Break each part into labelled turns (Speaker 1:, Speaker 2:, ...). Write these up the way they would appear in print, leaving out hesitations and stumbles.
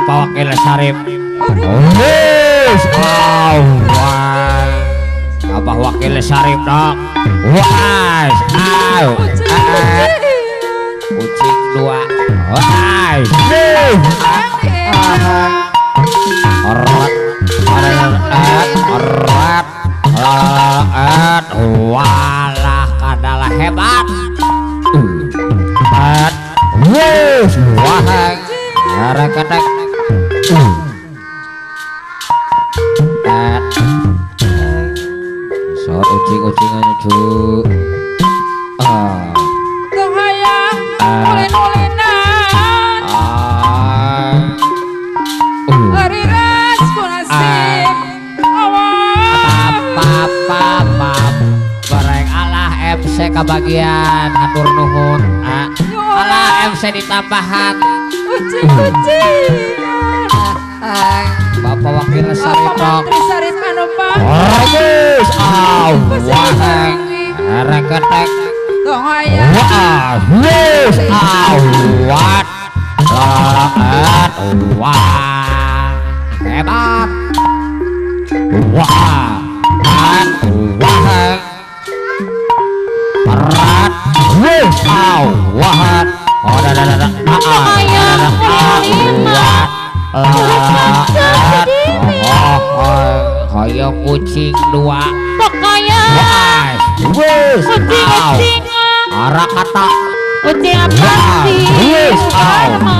Speaker 1: Wakil Sarip. Apa wakil Sarip dok? Wah, kucing dua. Wah, walah kadalah hebat. Wah, ketek. Sor ucing-ucingan cu.
Speaker 2: Tong hayang ulin-ulinan. Hari ras kunasib.
Speaker 1: Goreng alah MC kebagian hatur nuhun. Alah MC ditambahan.
Speaker 2: Ucing-ucing.
Speaker 1: Bapak Wakil Sarip dok.
Speaker 2: Sarip anu Pak.
Speaker 1: Wahang reketek.
Speaker 2: Tong hayang.
Speaker 1: Awat. Hebat. Wahang. Berat. Wahang. Kayak kucing dua.
Speaker 2: Pokoknya kucing
Speaker 1: arah kata
Speaker 2: kucing apa sih?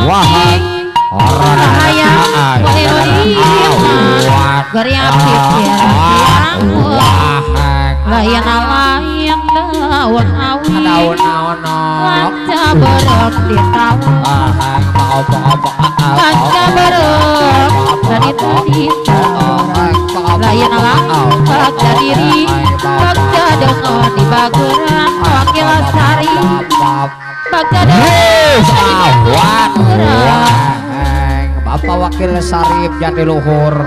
Speaker 1: Wahai orang
Speaker 2: hayang geriapit layan layan daun awi lanca berek di tahu lanca berek dari tadi layan langkah diri bagja dengan di baguran wakil sari bagja dengan
Speaker 1: Bapak Wakil Sarip Jatiluhur.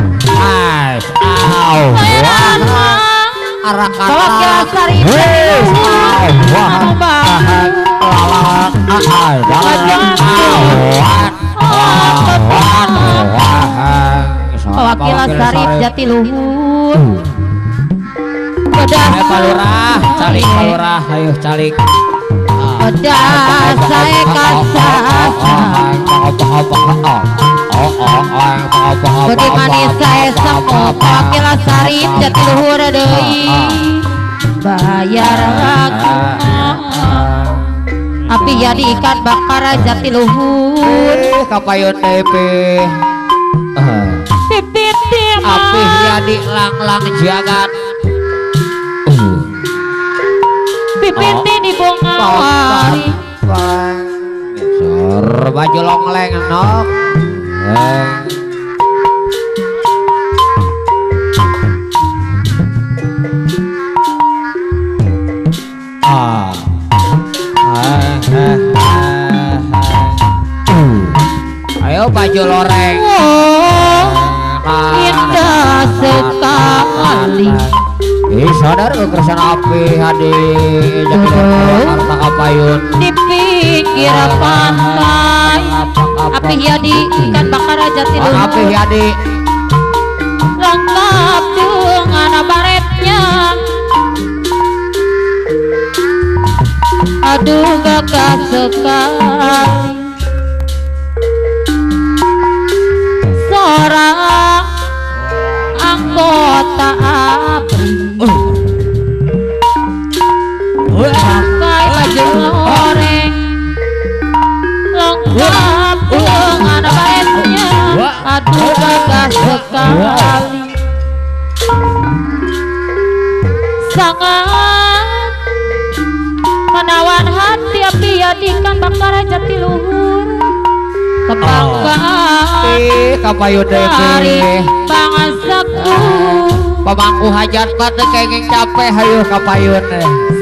Speaker 1: Arah kata
Speaker 2: wakil sari wakil Sarip Jatiluhur. Udah
Speaker 1: Palurah, calik Palurah, ayo calik.
Speaker 2: Udah saya bagaimana saya semua wakil Sarip Jatiluhur deui bayar aku api jadi ikan bakar Jatiluhur
Speaker 1: Kapayun DP
Speaker 2: pipit
Speaker 1: api jadi lang-lang jagat
Speaker 2: pipit di bongawari
Speaker 1: sor baju longleng nok ayo baju loreng
Speaker 2: indah sekali
Speaker 1: sadar kekerasan api hadi Jakarta Kapayun
Speaker 2: di pinggir pantai api jadi ikan bakar Jatiluhur
Speaker 1: api hadi
Speaker 2: lengkap dengan baretnya aduh gagah sekali seorang angkot anggota abri pakai baju goreng lengkap dengan baretnya aduh gagah sekali sangat menawan hati api yadikan bakar jatiluhur kebanggaan
Speaker 1: kapayun
Speaker 2: dari
Speaker 1: deui
Speaker 2: bangsaku
Speaker 1: pamangku hajat mah kenging capek hayu kapayun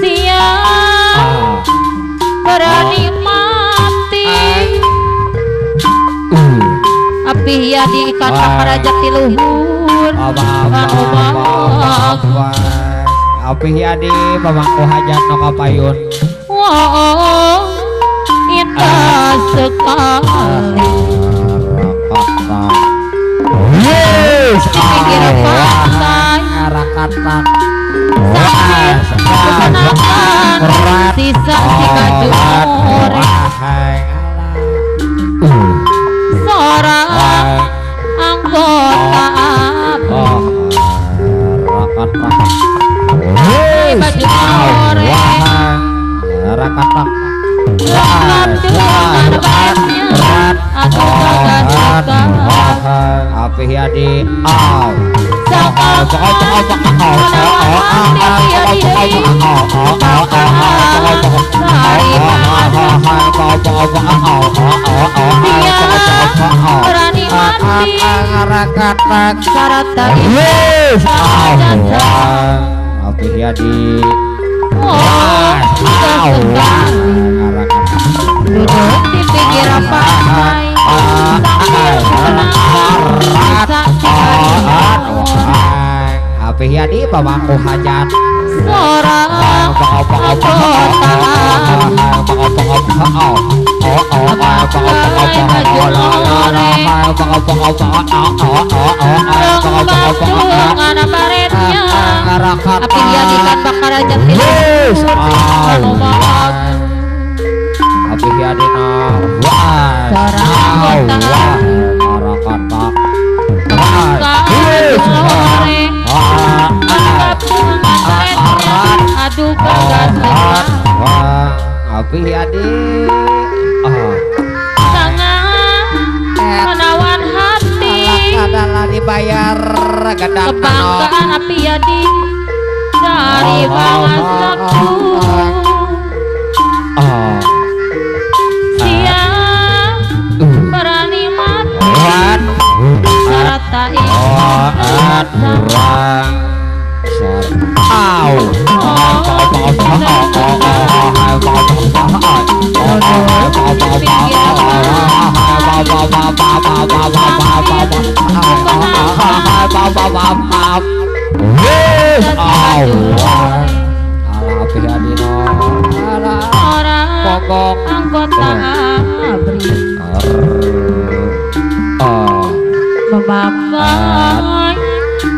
Speaker 2: siang berani mati api yadikan bakar jatiluhur
Speaker 1: api yadi pamangku hajat no kapayun
Speaker 2: wow indah sekali di pinggir pantai
Speaker 1: rakatak
Speaker 2: sambil kesenangan sisa si kaju goreng seorang anggota abri baju goreng
Speaker 1: rakatak
Speaker 2: lengkap dengan baretnya aduh gagah sekali
Speaker 1: api yadi
Speaker 2: sangat menawan hati api yadi siang berani mati
Speaker 1: rakatak
Speaker 2: sarata
Speaker 1: api yadi
Speaker 2: duduk di pinggir pantai sambil kesenangan
Speaker 1: api yadi pamangku hajat
Speaker 2: seorang anggota pakai baju goreng lengkap dengan baretnya api yadikan bakar jatiluhur
Speaker 1: api yadi no
Speaker 2: seorang anggota
Speaker 1: rakatak
Speaker 2: pakai baju goreng lengkap dengan baretnya aduh gagah sekali
Speaker 1: api yadi
Speaker 2: sangat menawan hati
Speaker 1: adalah dibayar gadang
Speaker 2: kebanggaan api yadi dari bangsaku siang berani mati serta ingat orang anggota abri memakai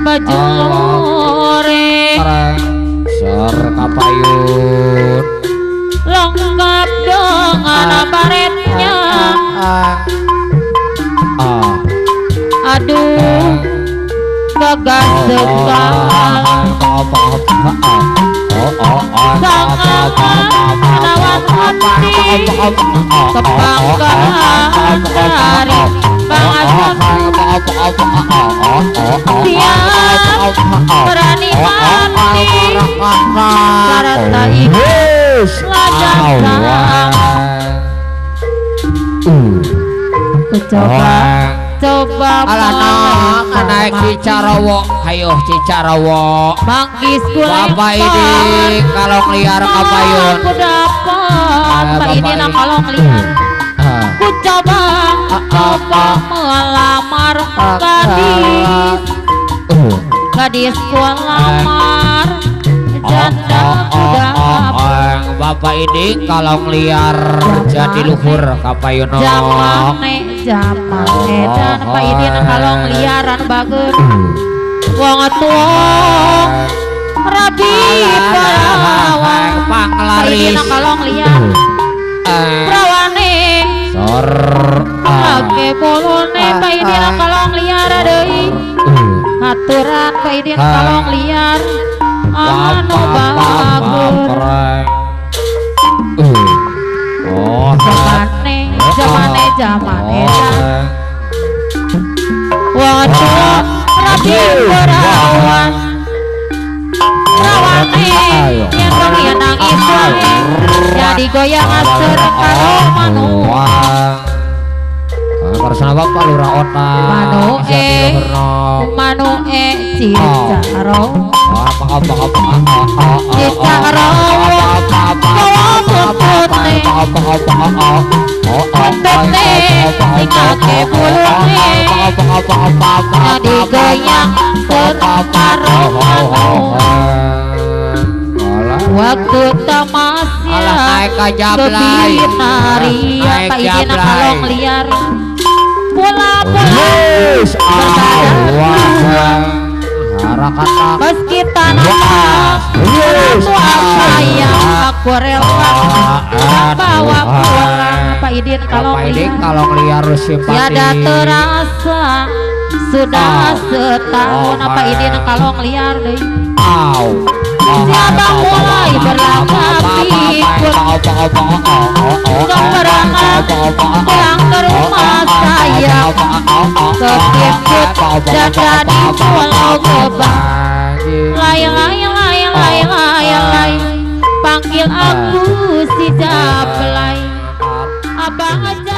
Speaker 2: baju goreng
Speaker 1: ser kapayun
Speaker 2: lengkap dengan baretnya aduh gagah sekali sangat menawan hati kebanggaan dari bangsaku siap berani mati sarata iblis ladang coba
Speaker 1: naik Cicarawo hayo Cicarawo
Speaker 2: manggis
Speaker 1: bapak ini kalau ngeliar kapayun
Speaker 2: aku dapat bapak ini nak kalau ngeliar ku coba melamar gadis ku lamar janda ku dapat
Speaker 1: bapak ini kalau ngeliar jadi luhur kapayun
Speaker 2: jamane dan pak ini nak kalau ngeliaran bagus wong tuh rabi perawan
Speaker 1: panglaris
Speaker 2: kalau ngeliat perawane
Speaker 1: sor
Speaker 2: ake polone pak ini kalau ngeliat deui aturan Pak Idin kalong liar anu bagus
Speaker 1: oh
Speaker 2: zamane waduh rapi perawan rawane nyentong ya nangis wae jadi goyang aser karo manuang
Speaker 1: Karsana Bapak Lurah Otak
Speaker 2: manu cicaro cicaro putune tingake bulune jadi goyang karo waktu tamasya kebinari Pak Idin kalong liar bola-bola meski tanah ratu apa yang aku rela bawa pulang Pak Idin kalong liar tiada terasa sudah setahun Pak Idin kalong liar deh siapa mulai berlagak pikir gak pernah pulang ke rumah saya kekiput dan jadi pulau gebang lay panggil aku si Jablay abang aja